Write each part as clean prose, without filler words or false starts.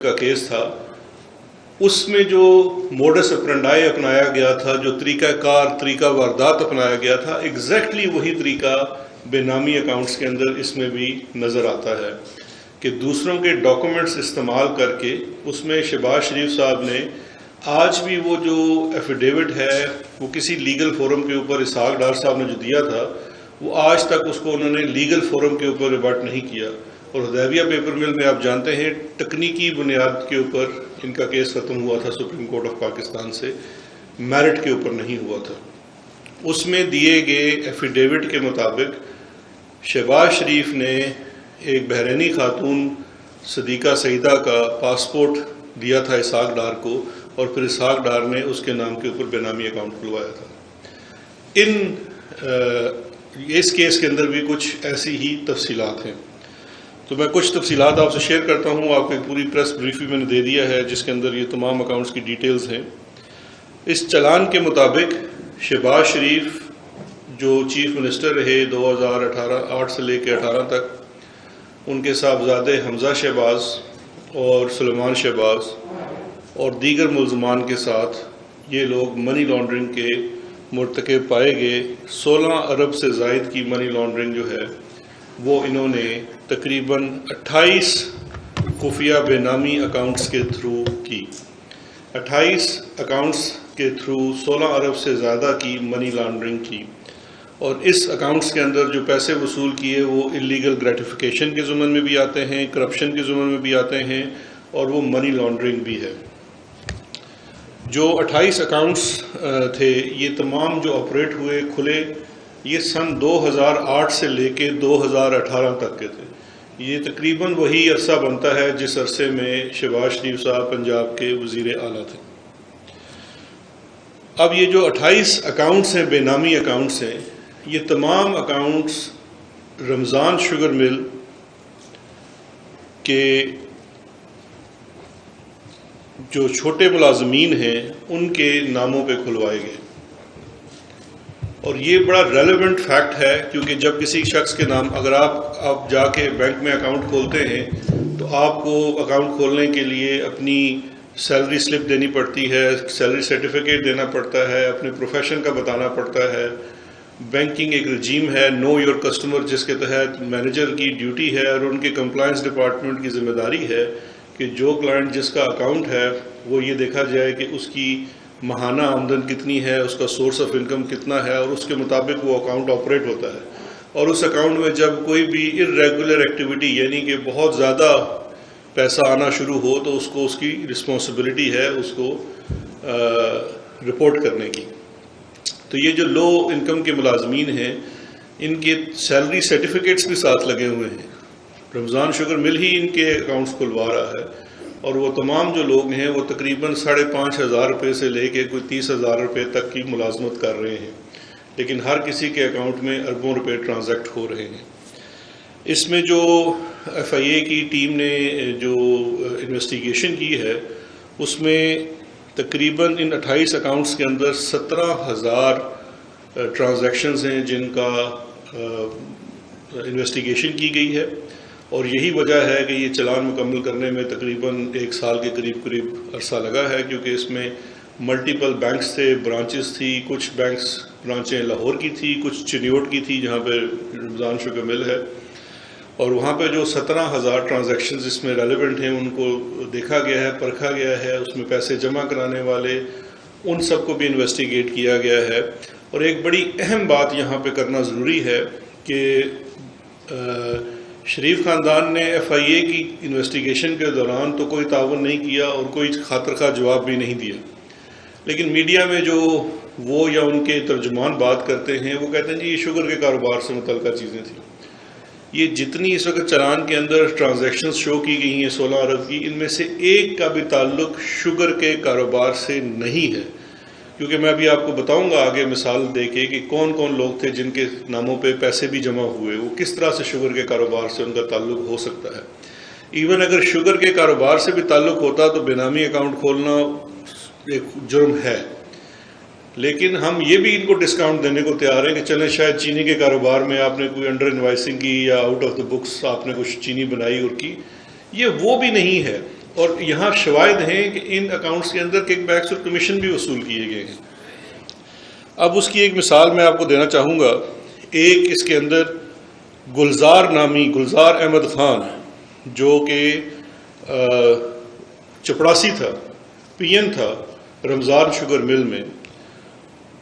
کا کیس تھا، اس میں جو موڈس اپرنڈائی اپنایا گیا تھا، جو طریقہ واردات اپنایا گیا تھا، ایگزیکٹلی وہی طریقہ بے نامی اکاؤنٹس کے اندر اس میں بھی نظر آتا ہے کہ دوسروں کے ڈاکومنٹس استعمال کر کے اس میں شہباز شریف صاحب نے آج بھی وہ جو ایفیڈیوٹ ہے وہ کسی لیگل فورم کے اوپر اسحاق ڈار صاحب نے جو دیا تھا، وہ آج تک اس کو انہوں نے لیگل فورم کے اوپر ریبٹ نہیں کیا. اور حدیبیہ پیپر مل میں آپ جانتے ہیں تکنیکی بنیاد کے اوپر ان کا کیس ختم ہوا تھا سپریم کورٹ آف پاکستان سے، میرٹ کے اوپر نہیں ہوا تھا. اس میں دیے گئے ایفیڈیوٹ کے مطابق شہباز شریف نے ایک بحرینی خاتون صدیقہ سعیدہ کا پاسپورٹ دیا تھا اسحاق ڈار کو، اور پھر اسحاق ڈار نے اس کے نام کے اوپر بے نامی اکاؤنٹ کھلوایا تھا. اس کیس کے اندر بھی کچھ ایسی ہی تفصیلات ہیں. تو میں کچھ تفصیلات آپ سے شیئر کرتا ہوں. آپ کو ایک پوری پریس بریف بھی میں نے دے دیا ہے جس کے اندر یہ تمام اکاؤنٹس کی ڈیٹیلز ہیں. اس چلان کے مطابق شہباز شریف جو چیف منسٹر رہے 2008 سے لے کے 18 تک، ان کے صاحبزادے حمزہ شہباز اور سلیمان شہباز اور دیگر ملزمان کے ساتھ یہ لوگ منی لانڈرنگ کے مرتکب پائے گئے. 16 ارب سے زائد کی منی لانڈرنگ جو ہے وہ انہوں نے تقریباً 28 خفیہ بے نامی اکاؤنٹس کے تھرو کی. 28 اکاؤنٹس کے تھرو 16 ارب سے زیادہ کی منی لانڈرنگ کی. اور اس اکاؤنٹس کے اندر جو پیسے وصول کیے وہ انلیگل گریٹیفیکیشن کے ضمن میں بھی آتے ہیں، کرپشن کے ضمن میں بھی آتے ہیں، اور وہ منی لانڈرنگ بھی ہے. جو 28 اکاؤنٹس تھے یہ تمام جو آپریٹ ہوئے کھلے، یہ سن 2008 سے لے کے 2018 تک کے تھے. یہ تقریباً وہی عرصہ بنتا ہے جس عرصے میں شہباز شریف صاحب پنجاب کے وزیر اعلیٰ تھے. اب یہ جو 28 اکاؤنٹس ہیں، بے نامی اکاؤنٹس ہیں، یہ تمام اکاؤنٹس رمضان شوگر مل کے جو چھوٹے ملازمین ہیں ان کے ناموں پہ کھلوائے گئے. اور یہ بڑا ریلیونٹ فیکٹ ہے کیونکہ جب کسی شخص کے نام، اگر آپ جا کے بینک میں اکاؤنٹ کھولتے ہیں تو آپ کو اکاؤنٹ کھولنے کے لیے اپنی سیلری سلپ دینی پڑتی ہے، سیلری سرٹیفکیٹ دینا پڑتا ہے، اپنے پروفیشن کا بتانا پڑتا ہے. بینکنگ ایک رجیم ہے نو یور کسٹمر جس کے تحت مینیجر کی ڈیوٹی ہے اور ان کے کمپلائنس ڈپارٹمنٹ کی ذمہ داری ہے کہ جو کلائنٹ جس کا اکاؤنٹ ہے وہ یہ دیکھا جائے کہ اس کی ماہانہ آمدن کتنی ہے، اس کا سورس آف انکم کتنا ہے، اور اس کے مطابق وہ اکاؤنٹ آپریٹ ہوتا ہے. اور اس اکاؤنٹ میں جب کوئی بھی ارریگولر ایکٹیویٹی یعنی کہ بہت زیادہ پیسہ آنا شروع ہو تو اس کو اس کی رسپانسبلٹی ہے اس کو رپورٹ کرنے کی. تو یہ جو لو انکم کے ملازمین ہیں ان کے سیلری سرٹیفکیٹس بھی ساتھ لگے ہوئے ہیں. رمضان شوگر مل ہی ان کے اکاؤنٹس کھلوا رہا ہے، اور وہ تمام جو لوگ ہیں وہ تقریباً 5,500 روپے سے لے کے کوئی 30,000 روپے تک کی ملازمت کر رہے ہیں، لیکن ہر کسی کے اکاؤنٹ میں اربوں روپے ٹرانزیکٹ ہو رہے ہیں. اس میں جو ایف آئی اے کی ٹیم نے جو انویسٹیگیشن کی ہے اس میں تقریباً ان 28 اکاؤنٹس کے اندر 17,000 ٹرانزیکشنز ہیں جن کا انویسٹیگیشن کی گئی ہے. اور یہی وجہ ہے کہ یہ چلان مکمل کرنے میں تقریباً 1 سال کے قریب عرصہ لگا ہے، کیونکہ اس میں ملٹیپل بینکس تھے، برانچز تھی. کچھ برانچیں لاہور کی تھی، کچھ چنیوٹ کی تھی جہاں پہ رمضان شوگر مل ہے. اور وہاں پہ جو 17,000 ٹرانزیکشنز اس میں ریلیونٹ ہیں ان کو دیکھا گیا ہے، پرکھا گیا ہے. اس میں پیسے جمع کرانے والے ان سب کو بھی انویسٹیگیٹ کیا گیا ہے. اور ایک بڑی اہم بات یہاں پہ کرنا ضروری ہے کہ شریف خاندان نے ایف آئی اے کی انویسٹیگیشن کے دوران تو کوئی تعاون نہیں کیا اور کوئی خاطر خواہ جواب بھی نہیں دیا، لیکن میڈیا میں جو وہ یا ان کے ترجمان بات کرتے ہیں وہ کہتے ہیں جی یہ شوگر کے کاروبار سے متعلقہ چیزیں تھیں. یہ جتنی اس وقت چلان کے اندر ٹرانزیکشنز شو کی گئی ہیں 16 ارب کی، ان میں سے ایک کا بھی تعلق شوگر کے کاروبار سے نہیں ہے. کیونکہ میں ابھی آپ کو بتاؤں گا آگے مثال دے کے کہ کون کون لوگ تھے جن کے ناموں پہ پیسے بھی جمع ہوئے، وہ کس طرح سے شوگر کے کاروبار سے ان کا تعلق ہو سکتا ہے. ایون اگر شوگر کے کاروبار سے بھی تعلق ہوتا تو بے نامی اکاؤنٹ کھولنا ایک جرم ہے، لیکن ہم یہ بھی ان کو ڈسکاؤنٹ دینے کو تیار ہیں کہ چلیں شاید چینی کے کاروبار میں آپ نے کوئی انڈر انوائسنگ کی یا آؤٹ آف دا بکس آپ نے کچھ چینی بنائی اور کی، یہ وہ بھی نہیں ہے. اور یہاں شواہد ہیں کہ ان اکاؤنٹس کے اندر کک بیکس اور کمیشن بھی وصول کیے گئے ہیں۔ اب اس کی ایک مثال میں آپ کو دینا چاہوں گا۔ ایک اس کے اندر گلزار نامی گلزار احمد خان جو کہ چپڑاسی تھا، پی این تھا رمضان شوگر مل میں،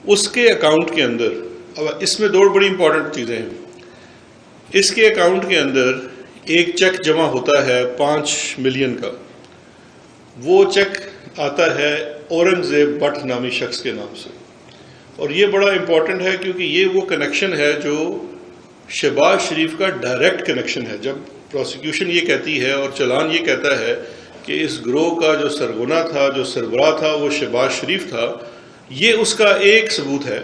اس کے اکاؤنٹ کے اندر، اب اس میں دو بڑی امپورٹنٹ چیزیں ہیں۔ اس کے اکاؤنٹ کے اندر ایک چیک جمع ہوتا ہے 5 ملین کا، وہ چیک آتا ہے اورنگزیب بٹ نامی شخص کے نام سے، اور یہ بڑا امپورٹنٹ ہے کیونکہ یہ وہ کنیکشن ہے جو شہباز شریف کا ڈائریکٹ کنیکشن ہے۔ جب پروسیکیوشن یہ کہتی ہے اور چلان یہ کہتا ہے کہ اس گروہ کا جو سرغنہ تھا، جو سربراہ تھا، وہ شہباز شریف تھا، یہ اس کا ایک ثبوت ہے،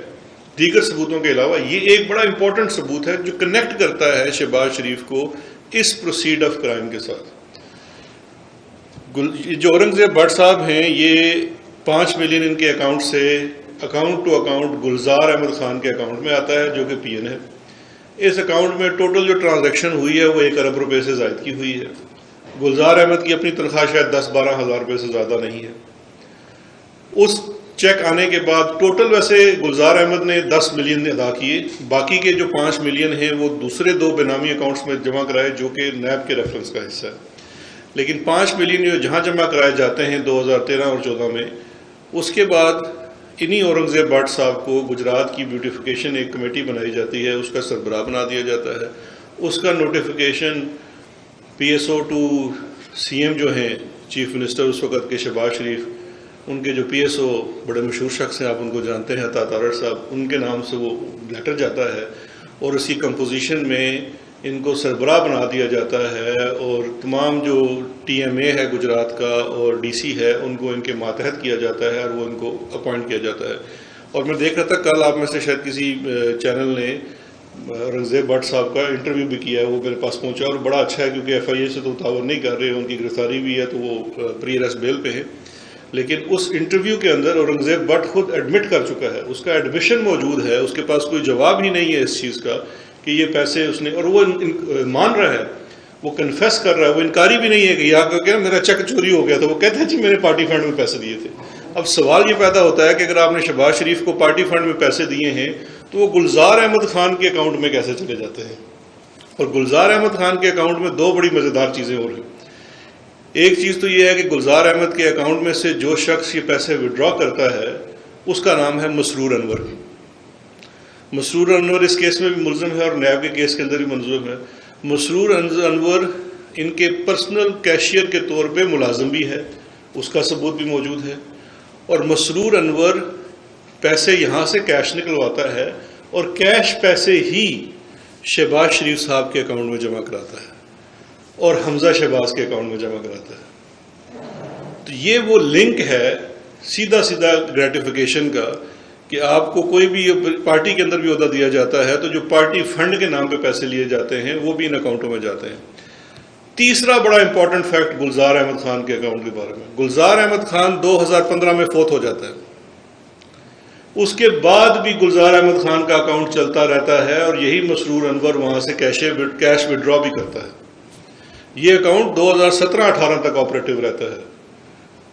دیگر ثبوتوں کے علاوہ یہ ایک بڑا امپورٹنٹ ثبوت ہے جو کنیکٹ کرتا ہے شہباز شریف کو اس پروسیڈ آف کرائم کے ساتھ۔ جو اورنگزیب بٹ صاحب ہیں، یہ 5 ملین ان کے اکاؤنٹ سے account to account Gulzar Ahmed Khan کے اکاؤنٹ میں آتا ہے جو کہ پی این ہے۔ اس اکاؤنٹ میں ٹوٹل جو ٹرانزیکشن ہوئی ہے وہ 1 ارب روپے سے زائد کی ہوئی ہے۔ گلزار احمد کی اپنی تنخواہ شاید 10-12 ہزار روپے سے زیادہ نہیں ہے۔ اس چیک آنے کے بعد ٹوٹل ویسے گلزار احمد نے 10 ملین ادا کیے، باقی کے جو 5 ملین ہیں وہ دوسرے 2 بینامی اکاؤنٹس میں جمع کرائے جو کہ نیب کے ریفرنس کا حصہ ہے۔ لیکن 5 ملین جو جہاں جمع کرائے جاتے ہیں 2013 اور 14 میں، اس کے بعد انہی اورنگزیب بٹ صاحب کو گجرات کی بیوٹیفیکیشن ایک کمیٹی بنائی جاتی ہے، اس کا سربراہ بنا دیا جاتا ہے۔ اس کا نوٹیفیکیشن پی ایس او ٹو سی ایم جو ہیں چیف منسٹر اس وقت کے شہباز شریف، ان کے جو پی ایس او بڑے مشہور شخص ہیں، آپ ان کو جانتے ہیں، عطا تارڑ صاحب، ان کے نام سے وہ لیٹر جاتا ہے اور اس کی کمپوزیشن میں ان کو سربراہ بنا دیا جاتا ہے، اور تمام جو ٹی ایم اے ہے گجرات کا اور ڈی سی ہے ان کو ان کے ماتحت کیا جاتا ہے اور وہ ان کو اپوائنٹ کیا جاتا ہے۔ اور میں دیکھ رہا تھا کل آپ میں سے شاید کسی چینل نے اورنگزیب بٹ صاحب کا انٹرویو بھی کیا ہے، وہ میرے پاس پہنچا اور بڑا اچھا ہے کیونکہ ایف آئی اے سے تو تعاون نہیں کر رہے، ان کی گرفتاری بھی ہے تو وہ پری ارسٹ بیل پہ ہیں۔ لیکن اس انٹرویو کے اندر اورنگزیب بٹ خود ایڈمٹ کر چکا ہے، اس کا ایڈمیشن موجود ہے، اس کے پاس کوئی جواب ہی نہیں ہے اس چیز کا کہ یہ پیسے اس نے، اور وہ مان رہا ہے، وہ کنفیس کر رہا ہے، وہ انکاری بھی نہیں ہے کہ یہاں کہ میرا چیک چوری ہو گیا تھا، وہ کہتا ہے جی میں نے پارٹی فنڈ میں پیسے دیے تھے۔ اب سوال یہ پیدا ہوتا ہے کہ اگر آپ نے شہباز شریف کو پارٹی فنڈ میں پیسے دیے ہیں تو وہ گلزار احمد خان کے اکاؤنٹ میں کیسے چلے جاتے ہیں؟ اور گلزار احمد خان کے اکاؤنٹ میں 2 بڑی مزیدار چیزیں اور ہیں۔ ایک چیز تو یہ ہے کہ گلزار احمد کے اکاؤنٹ میں سے جو شخص یہ پیسے وڈرا کرتا ہے اس کا نام ہے مسرور انور۔ مسرور انور اس کیس میں بھی ملزم ہے اور نیب کے کیس کے اندر بھی ملزم ہے۔ مسرور انور ان کے پرسنل کیشیئر کے طور پہ ملازم بھی ہے، اس کا ثبوت بھی موجود ہے، اور مسرور انور پیسے یہاں سے کیش نکلواتا ہے اور کیش پیسے ہی شہباز شریف صاحب کے اکاؤنٹ میں جمع کراتا ہے اور حمزہ شہباز کے اکاؤنٹ میں جمع کراتا ہے۔ تو یہ وہ لنک ہے سیدھا گریٹیفیکیشن کا کہ آپ کو کوئی بھی پارٹی کے اندر بھی عہدہ دیا جاتا ہے تو جو پارٹی فنڈ کے نام پہ پیسے لیے جاتے ہیں وہ بھی ان اکاؤنٹوں میں جاتے ہیں۔ تیسرا بڑا امپورٹنٹ فیکٹ گلزار احمد خان کے اکاؤنٹ کے بارے میں، گلزار احمد خان 2015 میں فوت ہو جاتا ہے، اس کے بعد بھی گلزار احمد خان کا اکاؤنٹ چلتا رہتا ہے اور یہی مسرور انور وہاں سے کیش وڈرا بھی کرتا ہے۔ یہ اکاؤنٹ 2017-18 تک آپریٹو رہتا ہے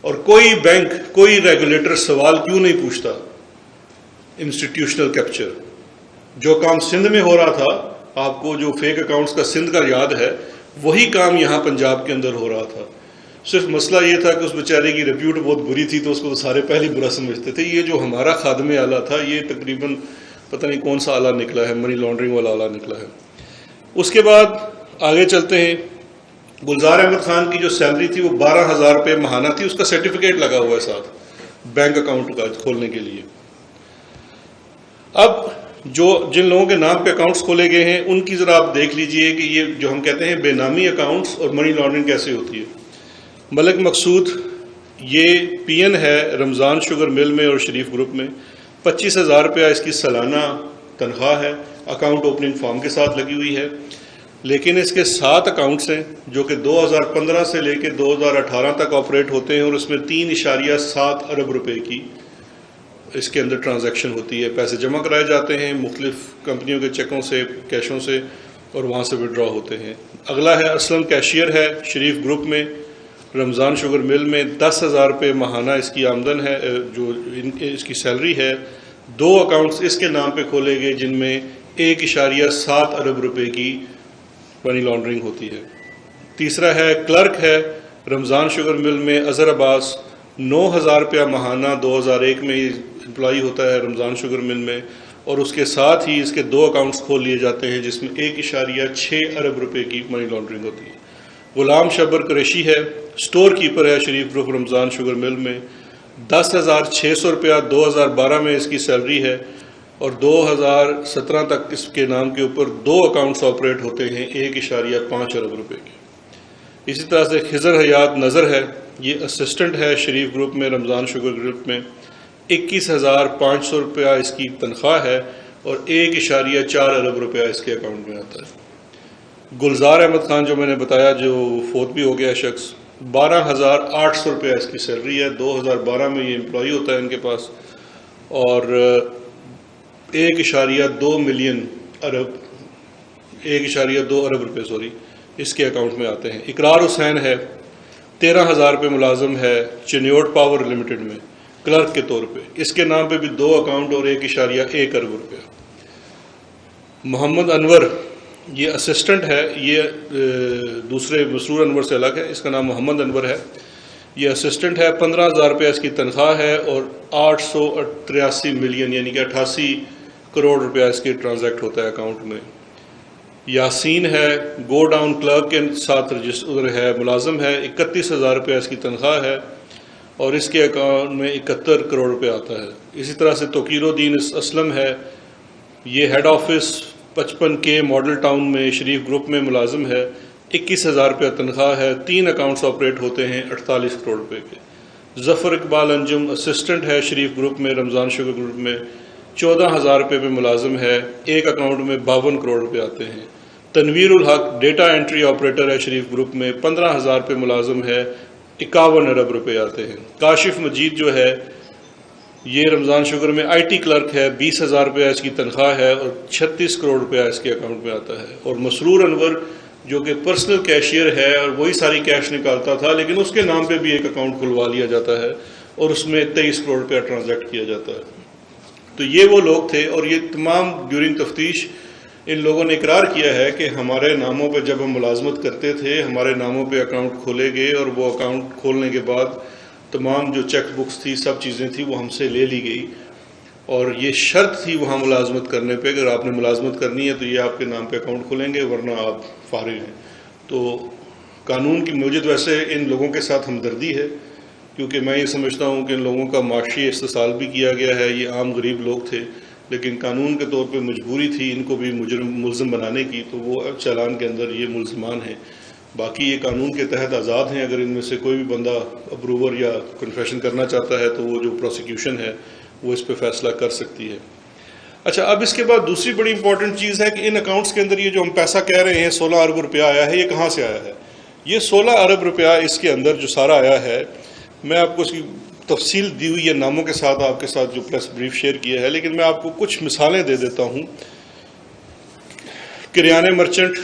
اور کوئی بینک، کوئی ریگولیٹر سوال کیوں نہیں پوچھتا؟ انسٹیٹیوشنل کیپچر، جو کام سندھ میں ہو رہا تھا، آپ کو جو فیک اکاؤنٹس کا سندھ کا یاد ہے، وہی کام یہاں پنجاب کے اندر ہو رہا تھا۔ صرف مسئلہ یہ تھا کہ اس بیچارے کی ریپیوٹ بہت بری تھی تو اس کو تو سارے پہلے برا سمجھتے تھے۔ یہ جو ہمارا خادم اعلیٰ تھا یہ تقریباً پتہ نہیں کون سا آلہ نکلا ہے، منی لانڈرنگ والا آلہ نکلا ہے۔ اس کے بعد آگے چلتے ہیں، گلزار احمد خان کی جو سیلری تھی وہ 12,000 روپے ماہانہ تھی، اس کا سرٹیفکیٹ لگا ہوا ہے ساتھ بینک اکاؤنٹ کا کھولنے کے لیے۔ اب جن لوگوں کے نام پہ اکاؤنٹس کھولے گئے ہیں ان کی ذرا آپ دیکھ لیجئے کہ یہ جو ہم کہتے ہیں بے نامی اکاؤنٹس اور منی لانڈرنگ کیسے ہوتی ہے۔ ملک مقصود یہ پی این ہے رمضان شوگر مل میں اور شریف گروپ میں، 25,000 روپیہ اس کی سالانہ تنخواہ ہے، اکاؤنٹ اوپننگ فارم کے ساتھ لگی ہوئی ہے۔ لیکن اس کے 7 اکاؤنٹس ہیں جو کہ 2015 سے لے کے 2018 تک آپریٹ ہوتے ہیں اور اس میں 3.7 ارب روپے کی اس کے اندر ٹرانزیکشن ہوتی ہے، پیسے جمع کرائے جاتے ہیں مختلف کمپنیوں کے چیکوں سے، کیشوں سے، اور وہاں سے وڈرا ہوتے ہیں۔ اگلا ہے اسلم کیشیئر ہے شریف گروپ میں، رمضان شوگر مل میں 10,000 روپے ماہانہ اس کی آمدن ہے، جو اس کی سیلری ہے۔ 2 اکاؤنٹس اس کے نام پہ کھولے گئے جن میں 1.7 ارب روپے کی منی لانڈرنگ ہوتی ہے۔ تیسرا ہے کلرک ہے رمضان شوگر مل میں اظہر عباس، 9,000 روپیہ ماہانہ 2001 میں امپلائی ہوتا ہے رمضان شوگر مل میں، اور اس کے ساتھ ہی اس کے 2 اکاؤنٹس کھول لیے جاتے ہیں جس میں 1.6 ارب روپے کی منی لانڈرنگ ہوتی ہے۔ غلام شبر قریشی ہے، سٹور کیپر ہے شریف گروپ رمضان شوگر مل میں، 10,600 روپیہ 2012 میں اس کی سیلری ہے، اور 2017 تک اس کے نام کے اوپر 2 اکاؤنٹس آپریٹ ہوتے ہیں 1.5 ارب روپے کے۔ اسی طرح سے خضر حیات نظر ہے، یہ اسسٹنٹ ہے شریف گروپ میں رمضان شوگر گروپ میں، 21,500 روپیہ اس کی تنخواہ ہے اور 1.4 ارب روپیہ اس کے اکاؤنٹ میں آتا ہے۔ گلزار احمد خان جو میں نے بتایا جو فوت بھی ہو گیا شخص، 12,800 روپیہ اس کی سیلری ہے، 2012 میں یہ امپلائی ہوتا ہے ان کے پاس، اور 1.2 ارب روپے اس کے اکاؤنٹ میں آتے ہیں۔ اقرار حسین ہے، 13,000 روپے ملازم ہے چنیوٹ پاور لمیٹڈ میں کلرک کے طور پہ، اس کے نام پہ بھی 2 اکاؤنٹ اور 1.1 ارب روپیہ۔ محمد انور یہ اسسٹنٹ ہے، یہ دوسرے مسرور انور سے الگ ہے، اس کا نام محمد انور ہے، یہ اسسٹنٹ ہے، 15,000 روپیہ اس کی تنخواہ ہے اور 883 ملین یعنی کہ 88 کروڑ روپیہ اس کے ٹرانزیکٹ ہوتا ہے اکاؤنٹ میں۔ یاسین ہے، گو ڈاؤن کلرک کے ساتھ رجسٹر ہے، ملازم ہے، 31,000 روپیہ اس کی تنخواہ ہے اور اس کے اکاؤنٹ میں 71 کروڑ روپے آتا ہے۔ اسی طرح سے توقیر الدین اسلم ہے، یہ head office 55K model town میں شریف گروپ میں ملازم ہے، 21,000 روپیہ تنخواہ ہے، 3 اکاؤنٹس آپریٹ ہوتے ہیں 48 کروڑ روپے کے۔ ظفر اقبال انجم اسسٹنٹ ہے شریف گروپ میں رمضان شوگر گروپ میں، 14,000 روپے پہ ملازم ہے، 1 اکاؤنٹ میں 52 کروڑ روپے آتے ہیں۔ تنویر الحق ڈیٹا انٹری آپریٹر ہے شریف گروپ میں، 15,000 روپے ملازم ہے، 51 ارب روپے آتے ہیں۔ کاشف مجید جو ہے یہ رمضان شوگر میں IT کلرک ہے، 20,000 روپیہ اس کی تنخواہ ہے اور 36 کروڑ روپیہ اس کے اکاؤنٹ میں آتا ہے۔ اور مسرور انور جو کہ پرسنل کیشیئر ہے اور وہی ساری کیش نکالتا تھا، لیکن اس کے نام پہ بھی ایک اکاؤنٹ کھلوا لیا جاتا ہے اور اس میں 23 کروڑ روپیہ ٹرانزیکٹ کیا جاتا ہے۔ تو یہ وہ لوگ تھے، اور یہ تمام ڈیورنگ تفتیش ان لوگوں نے اقرار کیا ہے کہ ہمارے ناموں پہ جب ہم ملازمت کرتے تھے ہمارے ناموں پہ اکاؤنٹ کھولے گئے، اور وہ اکاؤنٹ کھولنے کے بعد تمام جو چیک بکس تھی، سب چیزیں تھیں، وہ ہم سے لے لی گئی، اور یہ شرط تھی وہاں ملازمت کرنے پہ، اگر آپ نے ملازمت کرنی ہے تو یہ آپ کے نام پہ اکاؤنٹ کھولیں گے ورنہ آپ فارغ ہیں۔ تو قانون کی مجھے تو ویسے ان لوگوں کے ساتھ ہمدردی ہے، کیونکہ میں یہ سمجھتا ہوں کہ ان لوگوں کا معاشی استحصال بھی کیا گیا ہے، یہ عام غریب لوگ تھے، لیکن قانون کے طور پہ مجبوری تھی ان کو بھی ملزم بنانے کی، تو وہ چالان کے اندر یہ ملزمان ہیں۔ باقی یہ قانون کے تحت آزاد ہیں، اگر ان میں سے کوئی بھی بندہ اپروور یا کنفیشن کرنا چاہتا ہے تو وہ جو پروسیکیوشن ہے وہ اس پہ فیصلہ کر سکتی ہے۔ اچھا، اب اس کے بعد دوسری بڑی امپورٹنٹ چیز ہے کہ ان اکاؤنٹس کے اندر یہ جو ہم پیسہ کہہ رہے ہیں 16 ارب روپیہ آیا ہے، یہ کہاں سے آیا ہے؟ یہ 16 ارب روپیہ اس کے اندر جو سارا آیا ہے، میں آپ کو اس کی تفصیل دی ہوئی ہے ناموں کے ساتھ، آپ کے ساتھ جو پریس بریف شیئر کیا ہے، لیکن میں آپ کو کچھ مثالیں دے دیتا ہوں۔ کریانے merchant,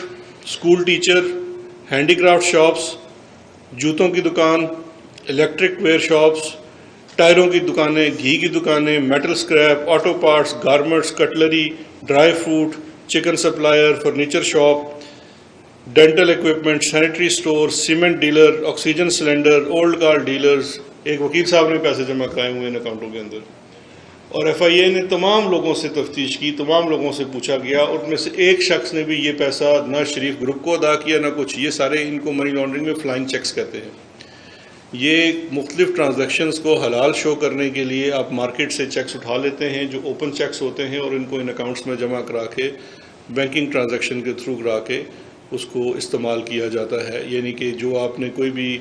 school teacher, handicraft shops, جوتوں کی دکان، الیکٹرک ویئر شاپس، ٹائروں کی دکانیں، گھی کی دکانیں، metal scrap, auto parts, garments, cutlery, dry fruit, chicken supplier, furniture shop, dental equipment, sanitary store, cement dealer, oxygen cylinder, old car dealers. ایک وکیل صاحب نے پیسے جمع کرائے ہوئے ان اکاؤنٹوں کے اندر، اور FIA نے تمام لوگوں سے تفتیش کی، تمام لوگوں سے پوچھا گیا، اور ان میں سے ایک شخص نے بھی یہ پیسہ نہ شریف گروپ کو ادا کیا نہ کچھ، یہ سارے ان کو منی لانڈرنگ میں فلائنگ چیکس کہتے ہیں۔ یہ مختلف ٹرانزیکشنز کو حلال شو کرنے کے لیے آپ مارکیٹ سے چیکس اٹھا لیتے ہیں جو اوپن چیکس ہوتے ہیں، اور ان کو ان اکاؤنٹس میں جمع کرا کے بینکنگ ٹرانزیکشن کے تھرو کرا کے اس کو استعمال کیا جاتا ہے۔ یعنی کہ جو آپ نے کوئی بھی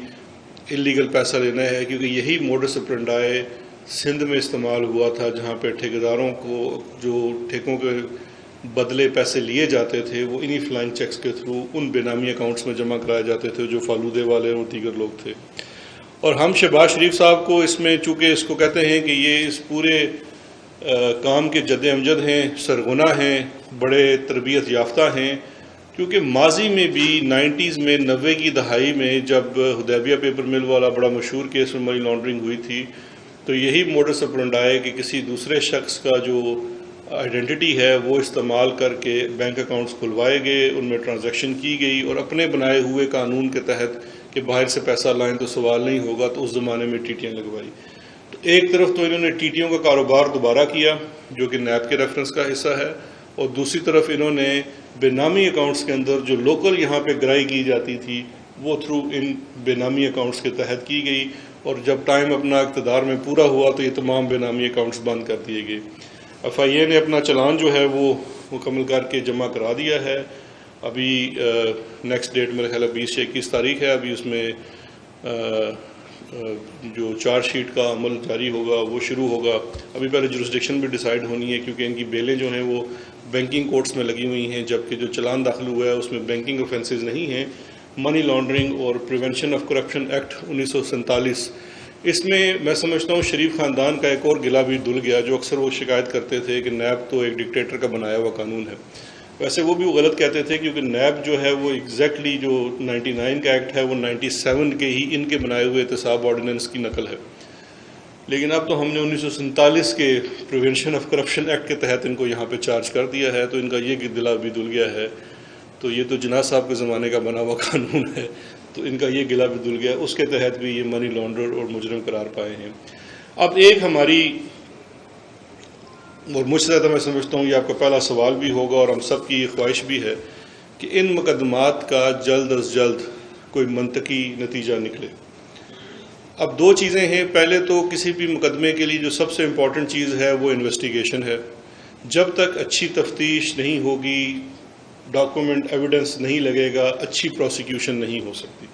انلیگل پیسہ لینا ہے، کیونکہ یہی موڈس اپرنڈائے سندھ میں استعمال ہوا تھا، جہاں پہ ٹھیکیداروں کو جو ٹھیکوں کے بدلے پیسے لیے جاتے تھے وہ انہی فلائنگ چیکس کے تھرو ان بے نامی اکاؤنٹس میں جمع کرائے جاتے تھے جو فالودے والے اور دیگر لوگ تھے۔ اور ہم شہباز شریف صاحب کو اس میں، چونکہ اس کو کہتے ہیں کہ یہ اس پورے کام کے جد امجد ہیں، سرغنہ ہیں، بڑے تربیت یافتہ ہیں، کیونکہ ماضی میں بھی 90s میں 90 کی دہائی میں جب حدیبیہ پیپر مل والا بڑا مشہور کیس میں منی لانڈرنگ ہوئی تھی تو یہی موڈس اپرنڈی کہ کسی دوسرے شخص کا جو آئیڈینٹی ہے وہ استعمال کر کے بینک اکاؤنٹس کھلوائے گئے، ان میں ٹرانزیکشن کی گئی، اور اپنے بنائے ہوئے قانون کے تحت کہ باہر سے پیسہ لائیں تو سوال نہیں ہوگا، تو اس زمانے میں ٹیٹیاں لگوائی۔ تو ایک طرف تو انہوں نے ٹیٹیوں کا کاروبار دوبارہ کیا جو کہ نیب کے ریفرنس کا حصہ ہے، اور دوسری طرف انہوں نے بے نامی اکاؤنٹس کے اندر جو لوکل یہاں پہ گرائی کی جاتی تھی وہ تھرو ان بے نامی اکاؤنٹس کے تحت کی گئی، اور جب ٹائم اپنا اقتدار میں پورا ہوا تو یہ تمام بے نامی اکاؤنٹس بند کر دیے گئے۔ ایف آئی اے نے اپنا چلان جو ہے وہ مکمل کر کے جمع کرا دیا ہے۔ ابھی نیکسٹ ڈیٹ میرے خیال ہے 20 سے 21 تاریخ ہے، ابھی اس میں جو چارج شیٹ کا عمل جاری ہوگا وہ شروع ہوگا۔ ابھی پہلے جورسڈکشن بھی ڈیسائیڈ ہونی ہے کیونکہ ان کی بیلیں جو ہیں وہ بینکنگ کورٹس میں لگی ہوئی ہیں، جبکہ جو چلان داخل ہوا ہے اس میں بینکنگ آفینسز نہیں ہیں۔ منی لانڈرنگ اور پریونشن آف کرپشن ایکٹ 1947، اس میں سمجھتا ہوں شریف خاندان کا ایک اور گلا بھی دھل گیا، جو اکثر وہ شکایت کرتے تھے کہ نیب تو ایک ڈکٹیٹر کا بنایا ہوا قانون ہے۔ ویسے وہ بھی غلط کہتے تھے کیونکہ نیب جو ہے وہ ایگزیکٹلی جو 99 کا ایکٹ ہے وہ 97 کے ہی ان کے بنائے ہوئے احتساب آرڈیننس کی نقل ہے، لیکن اب تو ہم نے 1947 کے پریونشن آف کرپشن ایکٹ کے تحت ان کو یہاں پہ چارج کر دیا ہے، تو ان کا یہ گلا بھی دھل گیا ہے۔ تو یہ تو جناح صاحب کے زمانے کا بنا ہوا قانون ہے، تو ان کا یہ گلا بھی دھل گیا، اس کے تحت بھی یہ منی لانڈرر اور مجرم قرار پائے ہیں۔ اب ایک ہماری، اور مجھ سے زیادہ میں سمجھتا ہوں یہ آپ کا پہلا سوال بھی ہوگا اور ہم سب کی یہ خواہش بھی ہے کہ ان مقدمات کا جلد از جلد کوئی منطقی نتیجہ نکلے۔ اب دو چیزیں ہیں، پہلے تو کسی بھی مقدمے کے لیے جو سب سے امپورٹنٹ چیز ہے وہ انویسٹیگیشن ہے۔ جب تک اچھی تفتیش نہیں ہوگی، ڈاکومنٹ ایویڈنس نہیں لگے گا، اچھی پروسیکیوشن نہیں ہو سکتی،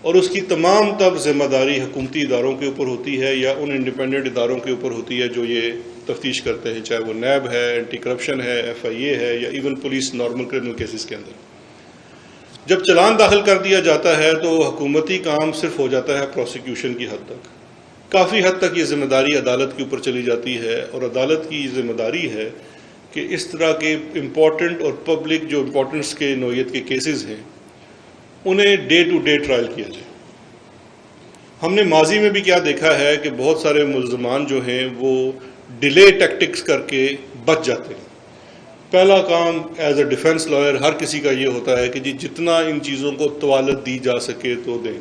اور اس کی تمام تب ذمہ داری حکومتی اداروں کے اوپر ہوتی ہے یا ان انڈیپینڈنٹ اداروں کے اوپر ہوتی ہے جو یہ تفتیش کرتے ہیں، چاہے وہ نیب ہے، اینٹی کرپشن ہے، ایف آئی اے ہے، یا even police normal criminal cases کے اندر۔ جب چلان داخل کر دیا جاتا ہے تو حکومتی کام صرف ہو جاتا ہے پروسیکیوشن کی حد تک، کافی حد تک یہ ذمہ داری عدالت کے اوپر چلی جاتی ہے، اور عدالت کی ذمہ داری ہے کہ اس طرح کے امپورٹنٹ اور پبلک جو امپورٹنس کے نوعیت کے کیسز ہیں انہیں ڈے ٹو ڈے ٹرائل کیا جائے۔ ہم نے ماضی میں بھی کیا دیکھا ہے کہ بہت سارے ملزمان جو ہیں وہ ڈیلے ٹیکٹکس کر کے بچ جاتے ہیں۔ پہلا کام ایز اے ڈیفنس لائر ہر کسی کا یہ ہوتا ہے کہ جتنا ان چیزوں کو طوالت دی جا سکے تو دیں۔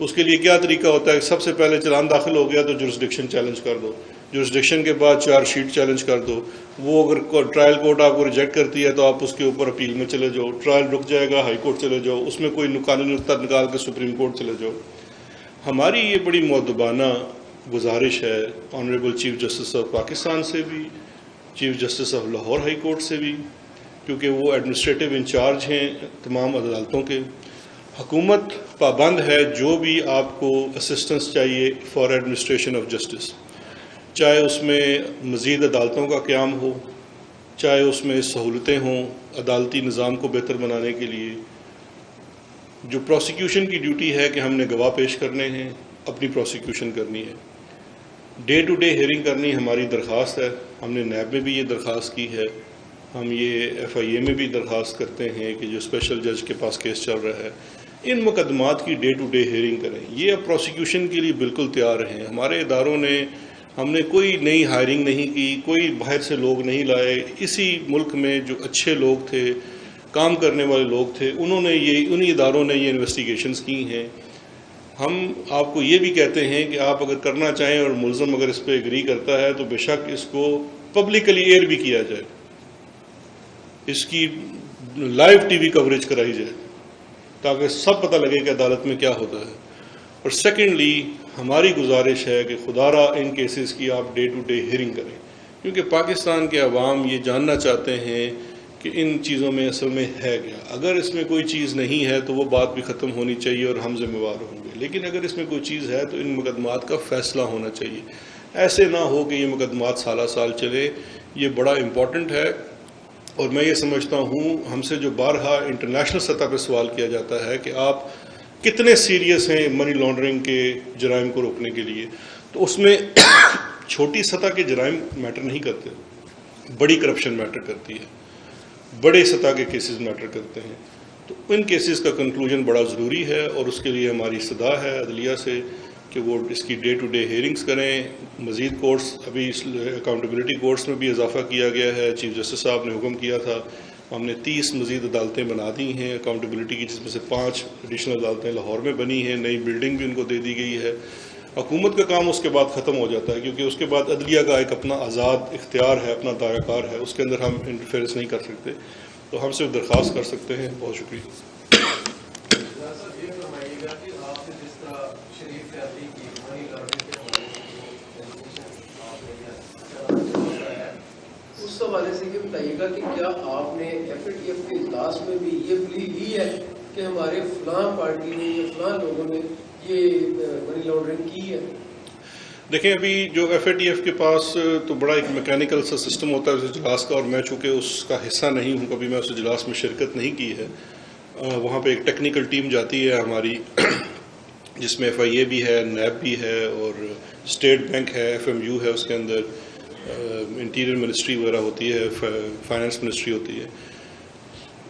اس کے لیے کیا طریقہ ہوتا ہے؟ سب سے پہلے چلان داخل ہو گیا تو جورسڈکشن چیلنج کر دو، جورسڈکشن کے بعد چارج شیٹ چیلنج کر دو، وہ اگر ٹرائل کورٹ آپ کو ریجیکٹ کرتی ہے تو آپ اس کے اوپر اپیل میں چلے جاؤ، ٹرائل رک جائے گا ہائی کورٹ چلے جاؤ، اس میں کوئی قانونی نقطہ نکال کے سپریم کورٹ چلے جاؤ۔ ہماری یہ بڑی مؤدبانہ گزارش ہے honourable chief justice of Pakistan سے بھی، chief justice of Lahore high court سے بھی، کیونکہ وہ ایڈمنسٹریٹو انچارج ہیں تمام عدالتوں کے۔ حکومت پابند ہے جو بھی آپ کو اسسٹنس چاہیے فار ایڈمنسٹریشن آف جسٹس، چاہے اس میں مزید عدالتوں کا قیام ہو، چاہے اس میں سہولتیں ہوں عدالتی نظام کو بہتر بنانے کے لیے۔ جو پروسیکیوشن کی ڈیوٹی ہے کہ ہم نے گواہ پیش کرنے ہیں، اپنی پروسیکیوشن کرنی ہے، ڈے ٹو ڈے ہیئرنگ کرنی ہماری درخواست ہے۔ ہم نے نیب میں بھی یہ درخواست کی ہے، ہم یہ ایف آئی اے میں بھی درخواست کرتے ہیں کہ جو اسپیشل جج کے پاس کیس چل رہا ہے ان مقدمات کی ڈے ٹو ڈے ہیئرنگ کریں۔ یہ اب پروسیکیوشن کے لیے بالکل تیار ہیں۔ ہمارے اداروں نے، ہم نے کوئی نئی ہائرنگ نہیں کی، کوئی باہر سے لوگ نہیں لائے، اسی ملک میں جو اچھے لوگ تھے، کام کرنے والے لوگ تھے، انہی اداروں نے یہ انویسٹیگیشنز کی ہیں۔ ہم آپ کو یہ بھی کہتے ہیں کہ آپ اگر کرنا چاہیں اور ملزم اگر اس پہ اگری کرتا ہے تو بے شک اس کو پبلکلی ایئر بھی کیا جائے، اس کی لائیو ٹی وی کوریج کرائی جائے تاکہ سب پتہ لگے کہ عدالت میں کیا ہوتا ہے۔ اور سیکنڈلی ہماری گزارش ہے کہ خدا را ان کیسز کی آپ ڈے ٹو ڈے ہیئرنگ کریں، کیونکہ پاکستان کے عوام یہ جاننا چاہتے ہیں کہ ان چیزوں میں اصل میں ہے کیا۔ اگر اس میں کوئی چیز نہیں ہے تو وہ بات بھی ختم ہونی چاہیے اور ہم ذمہ وار ہوں گے، لیکن اگر اس میں کوئی چیز ہے تو ان مقدمات کا فیصلہ ہونا چاہیے۔ ایسے نہ ہو کہ یہ مقدمات سالہ سال چلے، یہ بڑا امپورٹنٹ ہے۔ اور میں یہ سمجھتا ہوں ہم سے جو بارہا انٹرنیشنل سطح پہ سوال کیا جاتا ہے کہ آپ کتنے سیریس ہیں منی لانڈرنگ کے جرائم کو روکنے کے لیے، تو اس میں چھوٹی سطح کے جرائم میٹر نہیں کرتے، بڑی کرپشن میٹر کرتی ہے۔ بڑے سطح کے کیسز میٹر کرتے ہیں، تو ان کیسز کا کنکلوژن بڑا ضروری ہے، اور اس کے لیے ہماری استدعا ہے عدلیہ سے کہ وہ اس کی ڈے ٹو ڈے ہیئرنگز کریں۔ مزید کورٹس، ابھی اکاؤنٹیبلٹی کورٹس میں بھی اضافہ کیا گیا ہے، چیف جسٹس صاحب نے حکم کیا تھا، ہم نے 30 مزید عدالتیں بنا دی ہیں اکاؤنٹیبلٹی کی، جس میں سے 5 ایڈیشنل عدالتیں لاہور میں بنی ہیں، نئی بلڈنگ بھی ان کو دے دی گئی ہے۔ حکومت کا کام اس کے بعد ختم ہو جاتا ہے، کیونکہ اس کے بعد عدلیہ کا ایک اپنا آزاد اختیار ہے، اپنا دائرہ کار ہے، اس کے اندر ہم انٹرفیئرنس نہیں کر سکتے، تو ہم صرف درخواست کر سکتے ہیں۔ بہت شکریہ۔ اس حوالے سے یہ بتائیے گا کہ کیا آپ نے ایف اے ٹی ایف کے اجلاس میں بھی یہ پلی لی ہے کہ ہمارے فلاں پارٹی نے یا فلاں لوگوں نے یہ منی لانڈرنگ کی ہے؟ دیکھیں، ابھی جو ایف اے ٹی ایف کے پاس تو بڑا ایک میکینیکل سا سسٹم ہوتا ہے اس اجلاس کا، اور میں چونکہ اس کا حصہ نہیں ہوں، کبھی میں اس اجلاس میں شرکت نہیں کی ہے، وہاں پہ ایک ٹیکنیکل ٹیم جاتی ہے ہماری، جس میں ایف آئی اے بھی ہے، نیب بھی ہے، اور اسٹیٹ بینک ہے، ایف ایم یو ہے، اس کے اندر انٹیریئر منسٹری وغیرہ ہوتی ہے، فائنانس منسٹری ہوتی ہے۔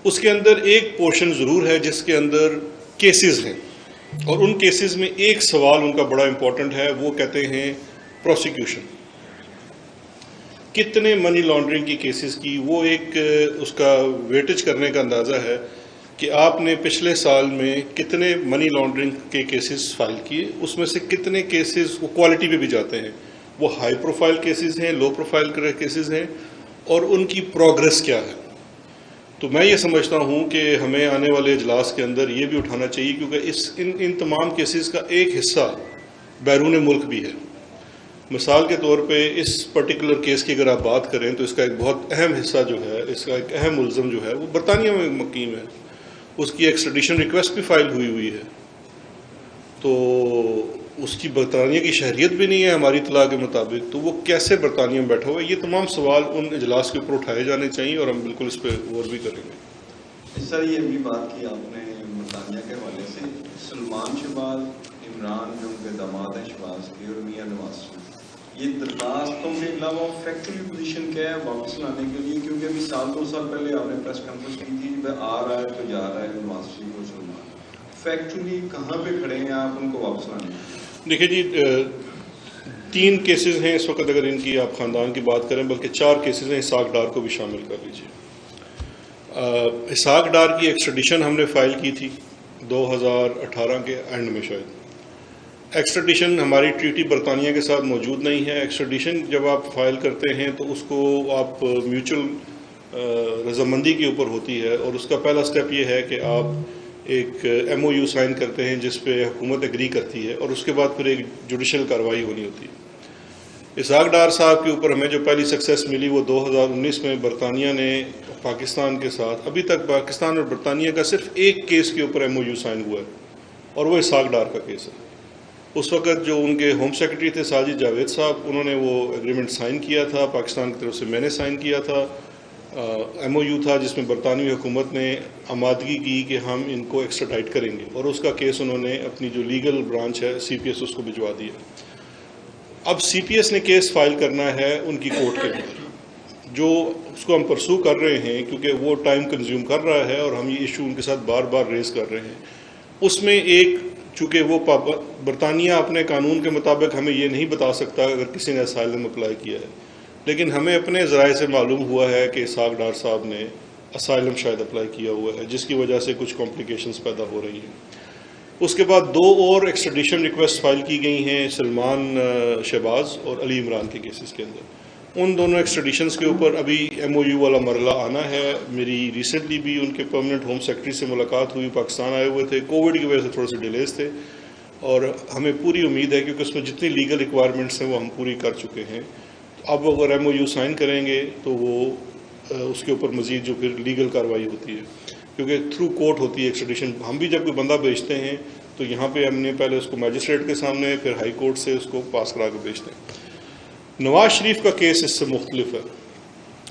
اس کے اندر ایک پورشن ضرور ہے جس کے اندر کیسز ہیں، اور ان کیسز میں ایک سوال ان کا بڑا امپورٹنٹ ہے، وہ کہتے ہیں پروسیکیوشن، کتنے منی لانڈرنگ کی کیسز کی، وہ ایک اس کا ویٹیج کرنے کا اندازہ ہے کہ آپ نے پچھلے سال میں کتنے منی لانڈرنگ کے کیسز فائل کیے، اس میں سے کتنے کیسز، وہ کوالٹی پہ بھی جاتے ہیں، وہ ہائی پروفائل کیسز ہیں، لو پروفائل کیسز ہیں، اور ان کی پروگریس کیا ہے۔ تو میں یہ سمجھتا ہوں کہ ہمیں آنے والے اجلاس کے اندر یہ بھی اٹھانا چاہیے، کیونکہ ان تمام کیسز کا ایک حصہ بیرون ملک بھی ہے۔ مثال کے طور پہ اس پرٹیکولر کیس کی اگر آپ بات کریں تو اس کا ایک بہت اہم حصہ جو ہے، اس کا ایک اہم ملزم جو ہے، وہ برطانیہ میں مقیم ہے، اس کی ایکسٹریڈیشن ریکویسٹ بھی فائل ہوئی ہے، تو اس کی برطانیہ کی شہریت بھی نہیں ہے ہماری اطلاع کے مطابق، تو وہ کیسے برطانیہ میں بیٹھا ہوا ہے؟ یہ تمام سوال ان اجلاس کے اوپر اٹھائے جانے چاہیے، اور ہم بالکل اس پہ غور بھی کریں گے۔ سر، یہ بھی بات کی آپ نے برطانیہ کے حوالے سے، سلمان شہباز، عمران جو ان کے داماد ہیں شہباز کی، اور میاں نواز شریف، یہ درخواستوں کے علاوہ فیکچولی پوزیشن کیا ہے واپس لانے کے لیے؟ کیونکہ ابھی 2 سال پہلے آپ نے پریس کانفرنس کی تھی، وہ آ رہا ہے تو جا رہا ہے نواز شریف اور سلمان، فیکچولی کہاں پہ کھڑے ہیں آپ ان کو واپس لانے کے لیے؟ دیکھیں جی، 3 کیسز ہیں اس وقت، اگر ان کی آپ خاندان کی بات کریں، بلکہ 4 کیسز ہیں، اسحاق ڈار کو بھی شامل کر لیجیے۔ اسحاق ڈار کی ایکسٹریڈیشن ہم نے فائل کی تھی 2018 کے اینڈ میں شاید۔ ایکسٹریڈیشن ہماری ٹریٹی برطانیہ کے ساتھ موجود نہیں ہے۔ ایکسٹریڈیشن جب آپ فائل کرتے ہیں تو اس کو آپ میوچل رضامندی کے اوپر ہوتی ہے، اور اس کا پہلا سٹیپ یہ ہے کہ آپ ایک ایم او یو سائن کرتے ہیں جس پہ حکومت ایگری کرتی ہے، اور اس کے بعد پھر ایک جوڈیشل کارروائی ہونی ہوتی ہے۔ اسحاق ڈار صاحب کے اوپر ہمیں جو پہلی سکسیس ملی وہ 2019 میں برطانیہ نے پاکستان کے ساتھ، ابھی تک پاکستان اور برطانیہ کا صرف ایک کیس کے اوپر ایم او یو سائن ہوا ہے، اور وہ اسحاق ڈار کا کیس ہے۔ اس وقت جو ان کے ہوم سیکرٹری تھے ساجد جاوید صاحب، انہوں نے وہ ایگریمنٹ سائن کیا تھا، پاکستان کی طرف سے میں نے سائن کیا تھا، ایم او یو تھا جس میں برطانوی حکومت نے آمادگی کی کہ ہم ان کو ایکسٹراڈائٹ کریں گے، اور اس کا کیس انہوں نے اپنی جو لیگل برانچ ہے سی پی ایس اس کو بھجوا دیا۔ اب سی پی ایس نے کیس فائل کرنا ہے ان کی کورٹ کے اندر، جو اس کو ہم پرسو کر رہے ہیں کیونکہ وہ ٹائم کنزیوم کر رہا ہے، اور ہم یہ ایشو ان کے ساتھ بار بار ریز کر رہے ہیں۔ اس میں ایک، چونکہ وہ برطانیہ اپنے قانون کے مطابق ہمیں یہ نہیں بتا سکتا اگر کسی نے اسائلم اپلائی کیا ہے، لیکن ہمیں اپنے ذرائع سے معلوم ہوا ہے کہ اسحاق ڈار صاحب نے اسائلم شاید اپلائی کیا ہوا ہے، جس کی وجہ سے کچھ کمپلیکیشنز پیدا ہو رہی ہیں۔ اس کے بعد 2 اور ایکسٹریڈیشن ریکویسٹ فائل کی گئی ہیں سلمان شہباز اور علی عمران کے کیسز کے اندر۔ ان دونوں ایکسٹریڈیشنز کے اوپر ابھی ایم او یو والا مرحلہ آنا ہے۔ میری ریسنٹلی بھی ان کے پرماننٹ ہوم سیکرٹری سے ملاقات ہوئی، پاکستان آئے ہوئے تھے، کووڈ کی وجہ سے تھوڑے سے ڈیلیز تھے، اور ہمیں پوری امید ہے کیونکہ اس میں جتنی لیگل ریکوائرمنٹس ہیں وہ ہم پوری کر چکے ہیں۔ اب اگر ایم او یو سائن کریں گے تو وہ اس کے اوپر مزید جو پھر لیگل کارروائی ہوتی ہے، کیونکہ تھرو کورٹ ہوتی ہے ایکسٹریڈیشن۔ ہم بھی جب کوئی بندہ بھیجتے ہیں تو یہاں پہ ہم نے پہلے اس کو میجسٹریٹ کے سامنے، پھر ہائی کورٹ سے اس کو پاس کرا کے بھیجتے ہیں۔ نواز شریف کا کیس اس سے مختلف ہے۔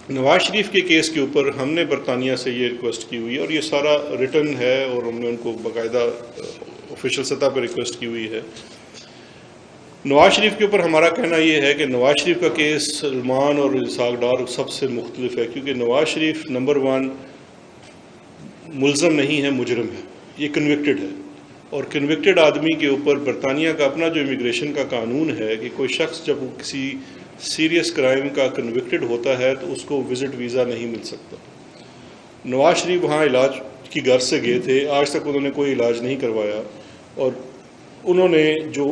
نواز شریف کے کیس کے اوپر ہم نے برطانیہ سے یہ ریکویسٹ کی ہوئی ہے، اور یہ سارا ریٹن ہے، اور ہم نے ان کو باقاعدہ آفیشیل سطح پر ریکویسٹ کی ہوئی ہے نواز شریف کے اوپر ہمارا کہنا یہ ہے کہ نواز شریف کا کیس سلمان اور اسحاق ڈار سب سے مختلف ہے، کیونکہ نواز شریف نمبر 1 ملزم نہیں ہے، مجرم ہے، یہ کنوکٹڈ ہے، اور کنوکٹڈ آدمی کے اوپر برطانیہ کا اپنا جو امیگریشن کا قانون ہے کہ کوئی شخص جب کسی سیریس کرائم کا کنوکٹڈ ہوتا ہے تو اس کو وزٹ ویزا نہیں مل سکتا۔ نواز شریف وہاں علاج کی غرض سے گئے تھے، آج تک انہوں نے کوئی علاج نہیں کروایا، اور انہوں نے جو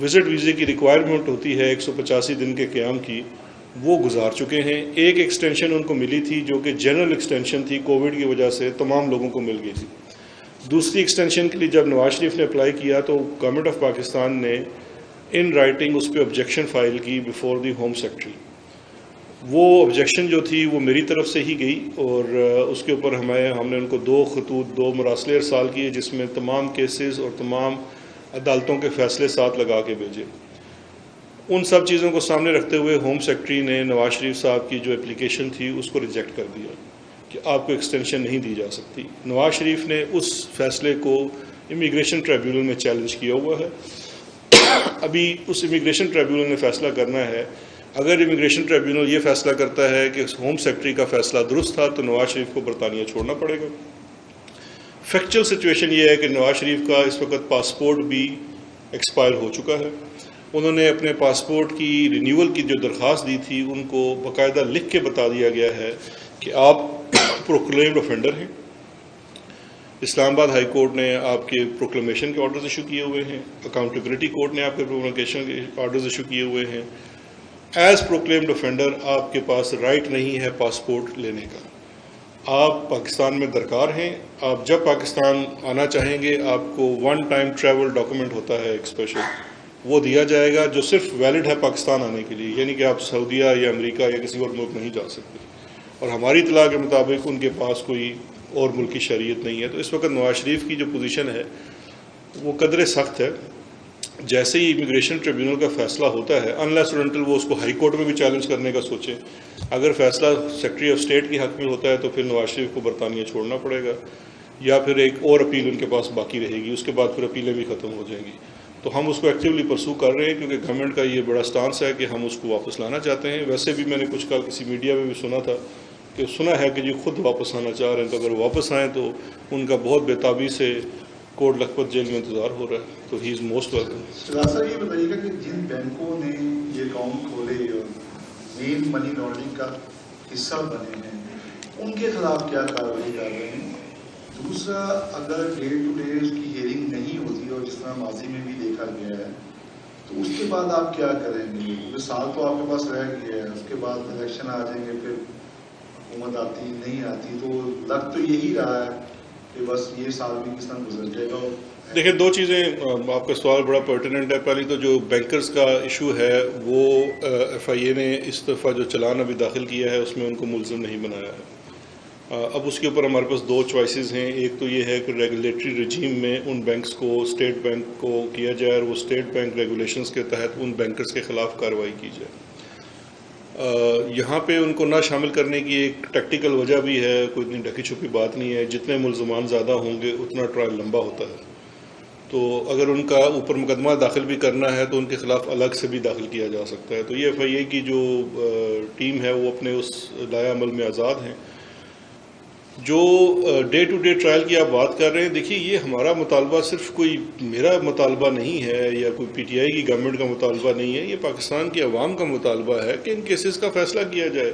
وزٹ ویزے کی ریکوائرمنٹ ہوتی ہے 185 دن کے قیام کی، وہ گزار چکے ہیں۔ ایک ایکسٹینشن ان کو ملی تھی جو کہ جنرل ایکسٹینشن تھی، کووڈ کی وجہ سے تمام لوگوں کو مل گئی تھی۔ دوسری ایکسٹینشن کے لیے جب نواز شریف نے اپلائی کیا تو گورنمنٹ آف پاکستان نے ان رائٹنگ اس پہ آبجیکشن فائل کی بیفور دی ہوم سیکرٹری۔ وہ آبجیکشن جو تھی وہ میری طرف سے ہی گئی، اور اس کے اوپر ہم نے ان کو 2 خطوط 2 مراسلے ارسال کیے، جس میں تمام کیسز اور تمام عدالتوں کے فیصلے ساتھ لگا کے بھیجے۔ ان سب چیزوں کو سامنے رکھتے ہوئے ہوم سیکرٹری نے نواز شریف صاحب کی جو اپلیکیشن تھی اس کو ریجیکٹ کر دیا کہ آپ کو ایکسٹینشن نہیں دی جا سکتی۔ نواز شریف نے اس فیصلے کو امیگریشن ٹریبیونل میں چیلنج کیا ہوا ہے۔ ابھی اس امیگریشن ٹریبیونل نے فیصلہ کرنا ہے۔ اگر امیگریشن ٹریبیونل یہ فیصلہ کرتا ہے کہ ہوم سیکرٹری کا فیصلہ درست تھا تو نواز شریف کو برطانیہ چھوڑنا پڑے گا۔ فیکچوئل سچویشن یہ ہے کہ نواز شریف کا اس وقت پاسپورٹ بھی ایکسپائر ہو چکا ہے۔ انہوں نے اپنے پاسپورٹ کی رینیول کی جو درخواست دی تھی ان کو باقاعدہ لکھ کے بتا دیا گیا ہے کہ آپ پروکلیمڈ آفینڈر ہیں۔ اسلام آباد ہائی کورٹ نے آپ کے پروکلیمیشن کے آرڈرز ایشو کیے ہوئے ہیں، اکاؤنٹیبلٹی کورٹ نے آپ کے پروکلیمیشن کے آرڈرز ایشو کیے ہوئے ہیں۔ ایز پروکلیمڈ آفینڈر آپ کے پاس رائٹ نہیں ہے پاسپورٹ لینے کا۔ آپ پاکستان میں درکار ہیں، آپ جب پاکستان آنا چاہیں گے آپ کو 1 ٹائم ٹریول ڈاکومنٹ ہوتا ہے ایک اسپیشل، وہ دیا جائے گا جو صرف ویلڈ ہے پاکستان آنے کے لیے، یعنی کہ آپ سعودیہ یا امریکہ یا کسی اور ملک نہیں جا سکتے، اور ہماری اطلاع کے مطابق ان کے پاس کوئی اور ملکی شریعت نہیں ہے۔ تو اس وقت نواز شریف کی جو پوزیشن ہے وہ قدرے سخت ہے۔ جیسے ہی امیگریشن ٹریبیونل کا فیصلہ ہوتا ہے، انلیس اور انٹل وہ اس کو ہائی کورٹ میں بھی چیلنج کرنے کا سوچیں، اگر فیصلہ سیکرٹری آف اسٹیٹ کے حق میں ہوتا ہے تو پھر نواز شریف کو برطانیہ چھوڑنا پڑے گا، یا پھر ایک اور اپیل ان کے پاس باقی رہے گی، اس کے بعد پھر اپیلیں بھی ختم ہو جائیں گی۔ تو ہم اس کو ایکٹیولی پرسو کر رہے ہیں، کیونکہ گورنمنٹ کا یہ بڑا سٹانس ہے کہ ہم اس کو واپس لانا چاہتے ہیں۔ ویسے بھی میں نے کچھ کل کسی میڈیا میں بھی سنا ہے کہ جی خود واپس آنا چاہ رہے ہیں، تو اگر واپس آئیں تو ان کا بہت بےتابی سے کوٹ لکھپت جیل میں انتظار ہو رہا ہے، تو ہی از موسٹ ویلکم۔ سر یہ بتائیے گا کہ جن بینکوں نے یہ اکاؤنٹ کھولے اور مین منی لانڈرنگ کا حصہ بنے ہیں ان کے خلاف کیا کارروائی کر رہے ہیں؟ دوسرا، اگر ڈے ٹو ڈے اس کی ہیئرنگ نہیں ہوتی اور جس طرح ماضی میں بھی دیکھا گیا ہے تو اس کے بعد آپ کیا کریں گے؟ کیونکہ سال تو آپ کے پاس رہ گیا ہے، اس کے بعد الیکشن آ جائیں گے، پھر حکومت آتی نہیں آتی، تو لگ تو یہی رہا ہے کہ بس یہ سال بھی کس طرح گزر جائے گا۔ دیکھیں 2 چیزیں، آپ کا سوال بڑا پرٹیننٹ ہے۔ پہلی تو جو بینکرز کا ایشو ہے وہ ایف آئی اے نے اس دفعہ جو چلان ابھی داخل کیا ہے اس میں ان کو ملزم نہیں بنایا ہے۔ اب اس کے اوپر ہمارے پاس 2 چوائسیز ہیں۔ ایک تو یہ ہے کہ ریگولیٹری رجیم میں ان بینکس کو اسٹیٹ بینک کو کیا جائے اور وہ اسٹیٹ بینک ریگولیشنز کے تحت ان بینکرز کے خلاف کارروائی کی جائے۔ یہاں پہ ان کو نہ شامل کرنے کی ایک ٹیکٹیکل وجہ بھی ہے، کوئی اتنی ڈھکی چھپی بات نہیں ہے۔ جتنے ملزمان زیادہ ہوں گے اتنا ٹرائل لمبا ہوتا ہے، تو اگر ان کا اوپر مقدمہ داخل بھی کرنا ہے تو ان کے خلاف الگ سے بھی داخل کیا جا سکتا ہے۔ تو یہ ایف آئی اے کی جو ٹیم ہے وہ اپنے اس دائیں عمل میں آزاد ہیں۔ جو ڈے ٹو ڈے ٹرائل کی آپ بات کر رہے ہیں، دیکھیے یہ ہمارا مطالبہ صرف کوئی میرا مطالبہ نہیں ہے یا کوئی پی ٹی آئی کی گورنمنٹ کا مطالبہ نہیں ہے، یہ پاکستان کی عوام کا مطالبہ ہے کہ ان کیسز کا فیصلہ کیا جائے۔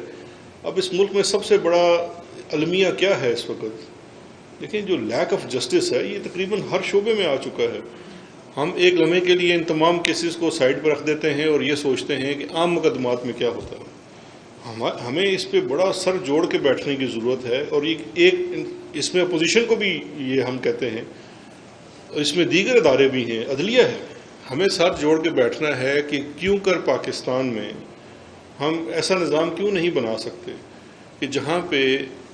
اب اس ملک میں سب سے بڑا المیہ کیا ہے اس وقت؟ دیکھیں جو لیک آف جسٹس ہے یہ تقریباً ہر شعبے میں آ چکا ہے۔ ہم ایک لمحے کے لیے ان تمام کیسز کو سائڈ پر رکھ دیتے ہیں اور یہ سوچتے ہیں کہ عام مقدمات میں کیا ہوتا ہے۔ ہمیں اس پہ بڑا سر جوڑ کے بیٹھنے کی ضرورت ہے، اور ایک اس میں اپوزیشن کو بھی یہ ہم کہتے ہیں، اس میں دیگر ادارے بھی ہیں، عدلیہ ہے، ہمیں سر جوڑ کے بیٹھنا ہے کہ کیوں کر پاکستان میں ہم ایسا نظام کیوں نہیں بنا سکتے کہ جہاں پہ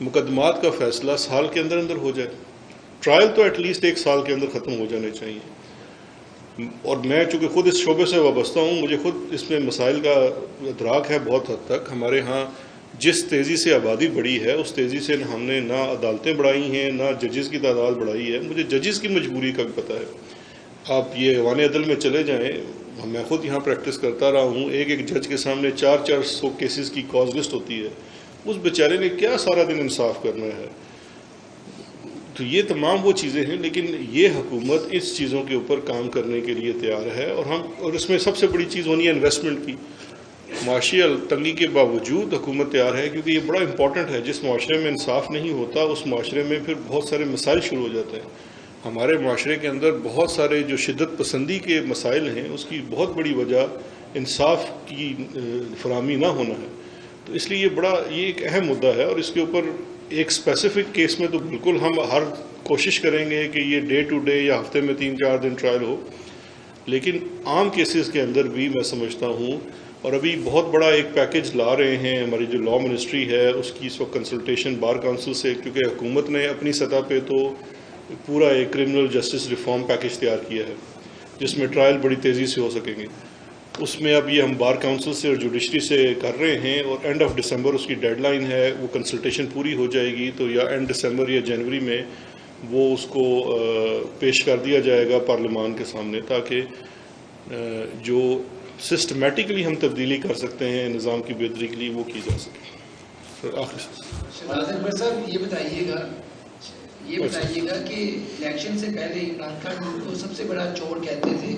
مقدمات کا فیصلہ سال کے اندر اندر ہو جائے، ٹرائل تو ایٹ لیسٹ 1 سال کے اندر ختم ہو جانے چاہیے۔ اور میں چونکہ خود اس شعبے سے وابستہ ہوں، مجھے خود اس میں مسائل کا ادراک ہے بہت حد تک۔ ہمارے ہاں جس تیزی سے آبادی بڑھی ہے اس تیزی سے ہم نے نہ عدالتیں بڑھائی ہیں نہ ججز کی تعداد بڑھائی ہے۔ مجھے ججز کی مجبوری کا بھی پتہ ہے۔ آپ یہ ایوان عدل میں چلے جائیں، میں خود یہاں پریکٹس کرتا رہا ہوں، ایک جج کے سامنے 400 کیسز کی کاز لسٹ ہوتی ہے، اس بیچارے نے کیا سارا دن انصاف کرنا ہے؟ تو یہ تمام وہ چیزیں ہیں، لیکن یہ حکومت اس چیزوں کے اوپر کام کرنے کے لیے تیار ہے، اور اس میں سب سے بڑی چیز ہونی ہے انویسٹمنٹ کی۔ معاشی تنگی کے باوجود حکومت تیار ہے، کیونکہ یہ بڑا امپورٹنٹ ہے۔ جس معاشرے میں انصاف نہیں ہوتا اس معاشرے میں پھر بہت سارے مسائل شروع ہو جاتے ہیں۔ ہمارے معاشرے کے اندر بہت سارے جو شدت پسندی کے مسائل ہیں، اس کی بہت بڑی وجہ انصاف کی فراہمی نہ ہونا ہے۔ تو اس لیے یہ ایک اہم مدعا ہے، اور اس کے اوپر ایک اسپیسیفک کیس میں تو بالکل ہم ہر کوشش کریں گے کہ یہ ڈے ٹو ڈے یا ہفتے میں 3-4 دن ٹرائل ہو، لیکن عام کیسز کے اندر بھی میں سمجھتا ہوں، اور ابھی بہت بڑا ایک پیکج لا رہے ہیں ہماری جو لا منسٹری ہے، اس کی اس وقت کنسلٹیشن بار کونسل سے، کیونکہ حکومت نے اپنی سطح پہ تو پورا ایک کرمنل جسٹس ریفارم پیکج تیار کیا ہے جس میں ٹرائل بڑی تیزی سے ہو سکیں گے۔ اس میں اب یہ ہم بار کونسل سے اور جوڈیشری سے کر رہے ہیں، اور اینڈ آف ڈسمبر اس کی ڈیڈ لائن ہے، وہ کنسلٹیشن پوری ہو جائے گی تو یا اینڈ دسمبر یا جنوری میں وہ اس کو پیش کر دیا جائے گا پارلیمان کے سامنے، تاکہ جو سسٹمیٹکلی ہم تبدیلی کر سکتے ہیں نظام کی بہتری کے لیے وہ کی جا سکے۔ شہباز اکبر صاحب یہ بتائیے گا کہ الیکشن سے پہلے عمران خان کو سب سے بڑا چور کہتے تھے،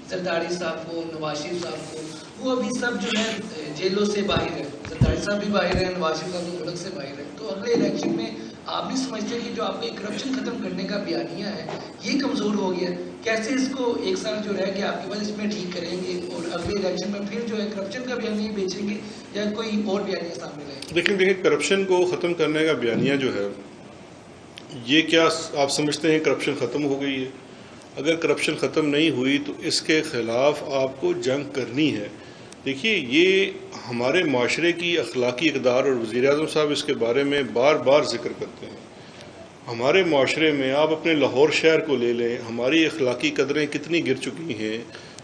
زرداری صاحب کو، نواز شریف صاحب کو، وہ ابھی سب جو ہے جیلوں سے باہر ہے، زرداری صاحب بھی باہر ہیں، نواز شریف صاحب ملک سے باہر ہے، تو اگلے الیکشن میں آپ بھی سمجھتے ہیں کہ جو آپ کا کرپشن ختم کرنے کا بیانیہ ہے یہ کمزور ہو گیا؟ کیسے اس کو ایک سال جو رہ کے آپ کے پاس اس میں ٹھیک کریں گے، اور اگلے الیکشن میں پھر جو ہے کرپشن کا بیانیہ بیچیں گے یا کوئی اور بیانیہ سامنے لائیں گے؟ دیکھیں کرپشن کو ختم کرنے کا بیانیہ جو ہے، یہ کیا آپ سمجھتے ہیں کرپشن ختم ہو گئی ہے؟ اگر کرپشن ختم نہیں ہوئی تو اس کے خلاف آپ کو جنگ کرنی ہے۔ دیکھیے یہ ہمارے معاشرے کی اخلاقی اقدار، اور وزیر اعظم صاحب اس کے بارے میں بار بار ذکر کرتے ہیں۔ ہمارے معاشرے میں آپ اپنے لاہور شہر کو لے لیں، ہماری اخلاقی قدریں کتنی گر چکی ہیں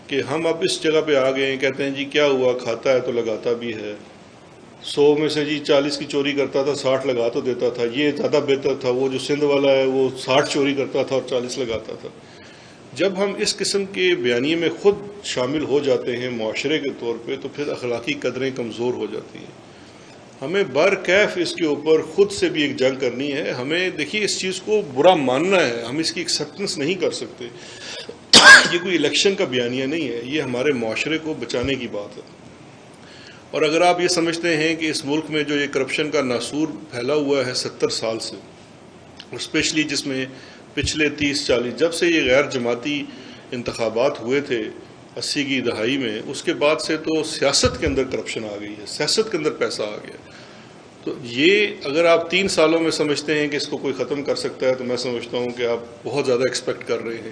کہ ہم اب اس جگہ پہ آ گئے ہیں، کہتے ہیں جی کیا ہوا، کھاتا ہے تو لگاتا بھی ہے، 100 میں سے جی 40 کی چوری کرتا تھا، 60 لگا تو دیتا تھا، یہ زیادہ بہتر تھا، وہ جو سندھ والا ہے وہ 60 چوری کرتا تھا اور 40 لگاتا تھا۔ جب ہم اس قسم کے بیانیے میں خود شامل ہو جاتے ہیں معاشرے کے طور پہ، تو پھر اخلاقی قدریں کمزور ہو جاتی ہیں۔ ہمیں برکیف اس کے اوپر خود سے بھی ایک جنگ کرنی ہے۔ ہمیں دیکھیے اس چیز کو برا ماننا ہے، ہم اس کی ایکسیپٹنس نہیں کر سکتے۔ یہ کوئی الیکشن کا بیانیہ نہیں ہے، یہ ہمارے معاشرے کو بچانے کی بات ہے۔ اور اگر آپ یہ سمجھتے ہیں کہ اس ملک میں جو یہ کرپشن کا ناسور پھیلا ہوا ہے 70 سال سے، اور اسپیشلی جس میں پچھلے 30-40 جب سے یہ غیر جماعتی انتخابات ہوئے تھے 80 کی دہائی میں، اس کے بعد سے تو سیاست کے اندر کرپشن آ گئی ہے، سیاست کے اندر پیسہ آ گیا۔ تو یہ اگر آپ 3 سالوں میں سمجھتے ہیں کہ اس کو کوئی ختم کر سکتا ہے، تو میں سمجھتا ہوں کہ آپ بہت زیادہ ایکسپیکٹ کر رہے ہیں۔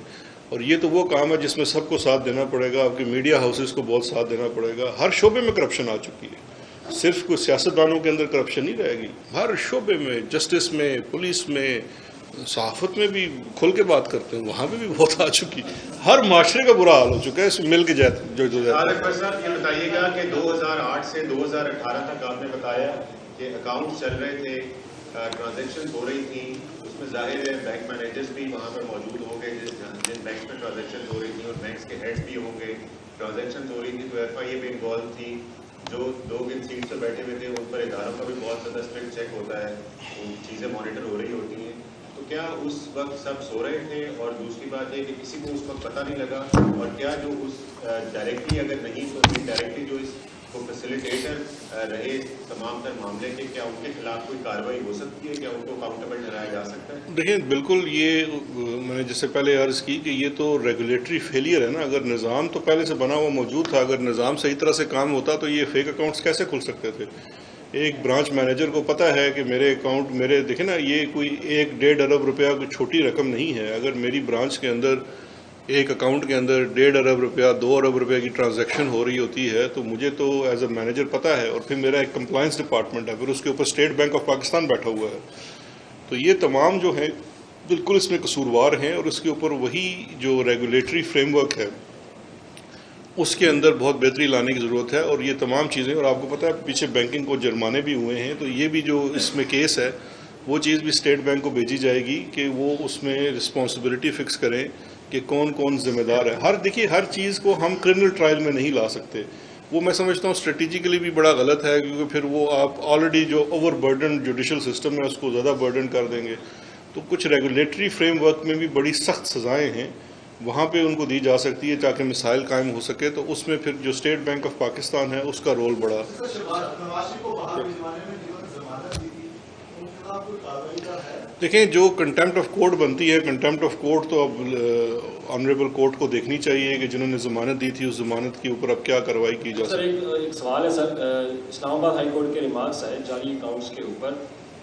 اور یہ تو وہ کام ہے جس میں سب کو ساتھ دینا پڑے گا، آپ کے میڈیا ہاؤسز کو بہت ساتھ دینا پڑے گا۔ ہر شعبے میں کرپشن آ چکی ہے، صرف کوئی سیاستدانوں کے اندر کرپشن نہیں رہے گی، ہر شعبے میں، جسٹس میں، پولیس میں، صحافت میں بھی کھل کے بات کرتے ہیں، وہاں پہ بھی بہت آ چکی، ہر معاشرے کا برا حال ہو چکا ہے اس مل کے جو اکبر صاحب یہ بتائیے گا کہ 2008 سے 2018 تک آپ نے بتایا کہ اکاؤنٹ چل رہے تھے، ٹرانزیکشن ہو رہی تھیں، اس میں ظاہر ہے بینک مینیجرز بھی وہاں پر موجود ہوں گے جن بینکس میں ٹرانزیکشن ہو رہی تھیں، اور بینکس کے ہیڈ بھی ہوں گے، ٹرانزیکشن ہو رہی تھی تو ایف آئی اے بھی انوالو تھی، جو لوگ ان سیٹس پہ بیٹھے ہوئے تھے ان پر اداروں کا بھی بہت زیادہ اسٹرکٹ چیک ہوتا ہے، وہ چیزیں مانیٹر ہو رہی ہوتی ہیں۔ تو کیا اس وقت سب سو رہے تھے؟ اور دوسری بات یہ کہ کسی کو اس وقت پتہ نہیں لگا، اور کیا جو اس ڈائریکٹلی اگر نہیں تو ڈائریکٹلی جو اس کو فیسیلیٹیٹر رہے تمام تر معاملے کے، کیا ان کے خلاف کوئی کارروائی ہو سکتی ہے؟ کیا ان کو اکاؤنٹیبل ٹھہرایا جا سکتا ہے؟ دیکھیں بالکل، یہ میں نے جس سے پہلے عرض کی کہ یہ تو ریگولیٹری فیلئر ہے نا۔ اگر نظام تو پہلے سے بنا ہوا موجود تھا، اگر نظام صحیح طرح سے کام ہوتا تو یہ فیک اکاؤنٹس کیسے کھل سکتے تھے؟ ایک برانچ مینیجر کو پتہ ہے کہ میرے اکاؤنٹ دیکھیں نا، یہ کوئی 1-1.5 ارب روپیہ کوئی چھوٹی رقم نہیں ہے۔ اگر میری برانچ کے اندر ایک اکاؤنٹ کے اندر 1.5 ارب روپیہ 2 ارب روپیہ کی ٹرانزیکشن ہو رہی ہوتی ہے تو مجھے تو ایز اے مینیجر پتہ ہے، اور پھر میرا ایک کمپلائنس ڈپارٹمنٹ ہے، پھر اس کے اوپر اسٹیٹ بینک آف پاکستان بیٹھا ہوا ہے۔ تو یہ تمام جو ہیں بالکل اس میں قصوروار ہیں، اور اس کے اوپر وہی جو ریگولیٹری فریم ورک ہے اس کے اندر بہت بہتری لانے کی ضرورت ہے۔ اور یہ تمام چیزیں، اور آپ کو پتہ ہے پیچھے بینکنگ کو جرمانے بھی ہوئے ہیں، تو یہ بھی جو اس میں کیس ہے وہ چیز بھی اسٹیٹ بینک کو بھیجی جائے گی کہ وہ اس میں رسپانسبلٹی فکس کریں کہ کون کون ذمہ دار ہے. دیکھیے ہر چیز کو ہم کرمنل ٹرائل میں نہیں لا سکتے. وہ میں سمجھتا ہوں اسٹریٹجیکلی بھی بڑا غلط ہے, کیونکہ پھر وہ آپ آلریڈی جو اوور برڈن جوڈیشل سسٹم ہے اس کو زیادہ برڈن کر دیں گے. تو کچھ ریگولیٹری فریم ورک میں بھی بڑی سخت سزائیں ہیں, وہاں پہ ان کو دی جا سکتی ہے تاکہ مسائل قائم ہو سکے. تو اس میں پھر جو اسٹیٹ بینک آف پاکستان ہے اس کا رول بڑا. دیکھیں جو کنٹمپٹ آف کورٹ بنتی ہے, کنٹمپٹ آف کورٹ تو اب آنریبل کورٹ کو دیکھنی چاہیے کہ جنہوں نے ضمانت دی تھی اس ضمانت کے اوپر اب کیا کارروائی کی جا سکتی ہے. ایک سوال ہے سر, اسلام آباد ہائی کورٹ کے ریمارکس ہے جعلی اکاؤنٹس کے اوپر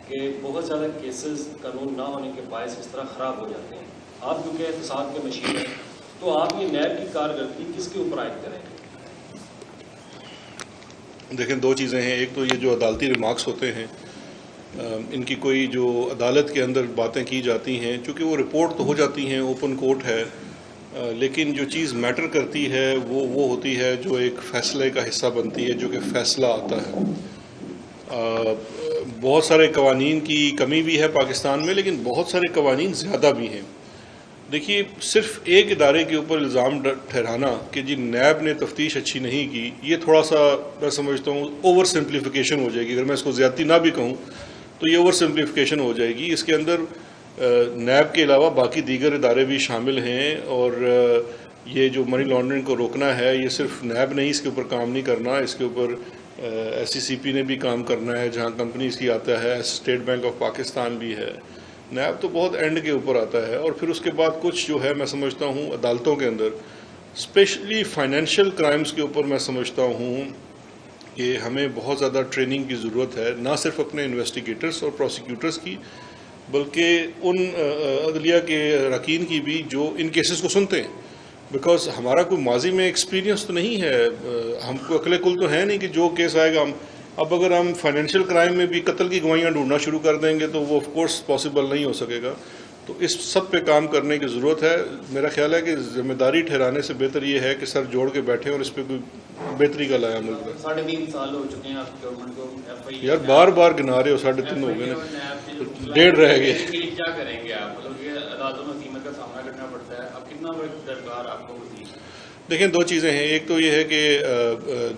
کہ بہت زیادہ کیسز قانون نہ ہونے کے باعث اس طرح خراب ہو جاتے ہیں. آپ کیونکہ احتساب کے مشیر ہیں, تو آپ یہ نیب کی کارکردگی کس کے اوپر عائد کریں گے؟ دیکھیں دو چیزیں ہیں. ایک تو یہ جو عدالتی ریمارکس ہوتے ہیں ان کی کوئی جو عدالت کے اندر باتیں کی جاتی ہیں, چونکہ وہ رپورٹ تو ہو جاتی ہیں, اوپن کورٹ ہے, لیکن جو چیز میٹر کرتی ہے وہ ہوتی ہے جو ایک فیصلے کا حصہ بنتی ہے, جو کہ فیصلہ آتا ہے. بہت سارے قوانین کی کمی بھی ہے پاکستان میں, لیکن بہت سارے قوانین زیادہ بھی ہیں. دیکھیے صرف ایک ادارے کے اوپر الزام ٹھہرانا کہ جی نیب نے تفتیش اچھی نہیں کی, یہ تھوڑا سا میں سمجھتا ہوں اوور سمپلیفیکیشن ہو جائے گی. اگر میں اس کو زیادتی نہ بھی کہوں تو یہ اوور سمپلیفیکیشن ہو جائے گی. اس کے اندر نیب کے علاوہ باقی دیگر ادارے بھی شامل ہیں, اور یہ جو منی لانڈرنگ کو روکنا ہے یہ صرف نیب نہیں اس کے اوپر کام نہیں کرنا, اس کے اوپر SECP نے بھی کام کرنا ہے جہاں کمپنیز کی آتا ہے, اسٹیٹ بینک آف پاکستان بھی ہے. نیب تو بہت اینڈ کے اوپر آتا ہے. اور پھر اس کے بعد کچھ جو ہے میں سمجھتا ہوں عدالتوں کے اندر اسپیشلی فائنینشیل کرائمز کے اوپر میں سمجھتا ہوں کہ ہمیں بہت زیادہ ٹریننگ کی ضرورت ہے, نہ صرف اپنے انویسٹیگیٹرز اور پروسیکیوٹرز کی بلکہ ان عدلیہ کے اراکین کی بھی جو ان کیسز کو سنتے ہیں. بیکاز ہمارا کوئی ماضی میں ایکسپیرینس تو نہیں ہے, ہم کو عقل کل تو ہے نہیں کہ جو کیس آئے گا ہم اب اگر ہم فائنینشیل کرائم میں بھی قتل کی گواہیاں ڈھونڈنا شروع کر دیں گے تو وہ آف کورس پاسبل نہیں ہو سکے گا. تو اس سب پہ کام کرنے کی ضرورت ہے. میرا خیال ہے کہ ذمہ داری ٹھہرانے سے بہتر یہ ہے کہ سر جوڑ کے بیٹھیں اور اس پہ کوئی بہتری کا لایا عمل کریں. 3.5 سال ہو چکے ہیں آپ گورنمنٹ کو, یار بار بار گنا رہے ہو, 3.5 ہو گئے نا, 1.5 رہ گئے. کیا کریں گے آپ, مطلب کہ عدالتوں میں قیمت کا سامنا کرنا پڑتا ہے, اب کتنا درکار آپ کو ہوتی ہے؟ دیکھیں دو چیزیں ہیں. ایک تو یہ ہے کہ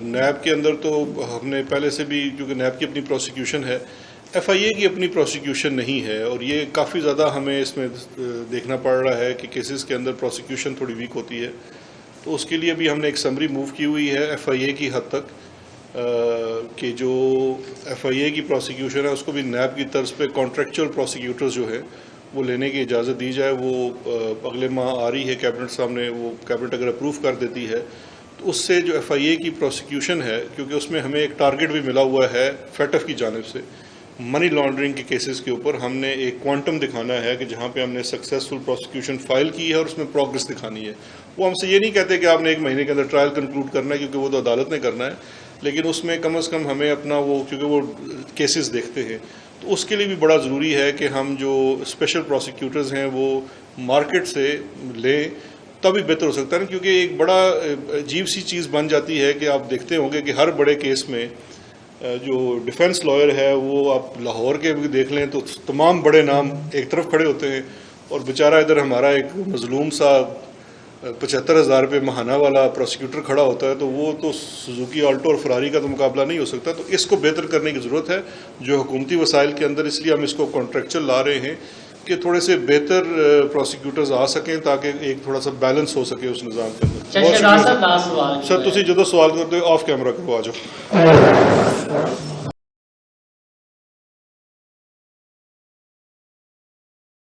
نیب کے اندر تو ہم نے پہلے سے بھی, کیونکہ نیب کی اپنی پروسیکیوشن ہے, FIA کی اپنی پروسیکیوشن نہیں ہے, اور یہ کافی زیادہ ہمیں اس میں دیکھنا پڑ رہا ہے کہ کیسز کے اندر پروسیکیوشن تھوڑی ویک ہوتی ہے. تو اس کے لیے بھی ہم نے ایک سمری موو کی ہوئی ہے FIA کی حد تک کہ جو FIA کی پروسیکیوشن ہے اس کو بھی نیب کی طرز پہ کانٹریکچوئل پروسیکیوٹرز جو ہے وہ لینے کی اجازت دی جائے. وہ اگلے ماہ آ رہی ہے کیبنٹ سامنے, وہ کیبنٹ اگر اپروو کر دیتی ہے تو اس سے جو FIA کی پروسیکیوشن ہے, کیونکہ اس میں ہمیں ایک ٹارگٹ بھی ملا ہوا ہے FATF کی جانب سے منی لانڈرنگ کے کیسز کے اوپر, ہم نے ایک کوانٹم دکھانا ہے کہ جہاں پہ ہم نے سکسیزفل پروسیکیوشن فائل کی ہے اور اس میں پروگرس دکھانی ہے. وہ ہم سے یہ نہیں کہتے کہ آپ نے 1 مہینے کے اندر ٹرائل کنکلوڈ کرنا ہے, کیونکہ وہ تو عدالت نے کرنا ہے, لیکن اس میں کم از کم ہمیں اپنا وہ, کیونکہ وہ کیسز دیکھتے ہیں, تو اس کے لیے بھی بڑا ضروری ہے کہ ہم جو اسپیشل پروسیکیوٹرز ہیں وہ مارکیٹ سے لیں, تبھی بہتر ہو سکتا ہے. کیونکہ ایک بڑا عجیب سی چیز بن جاتی ہے کہ آپ دیکھتے ہوں گے کہ ہر بڑے کیس میں جو ڈیفنس لائر ہے وہ آپ لاہور کے بھی دیکھ لیں تو تمام بڑے نام ایک طرف کھڑے ہوتے ہیں, اور بیچارہ ادھر ہمارا ایک مظلوم سا 75,000 روپے ماہانہ والا پروسیکیوٹر کھڑا ہوتا ہے. تو وہ تو سوزوکی آلٹو اور فراری کا تو مقابلہ نہیں ہو سکتا. تو اس کو بہتر کرنے کی ضرورت ہے جو حکومتی وسائل کے اندر, اس لیے ہم اس کو کانٹریکچوئل لا رہے ہیں کہ تھوڑے سے بہتر پروسیکیوٹرز آ سکیں تاکہ ایک تھوڑا سا بیلنس ہو سکے اس نظام کے اندر. سر سر تسی جدو سوال کرتے ہو آف کیمرہ کرو, آ جاؤ.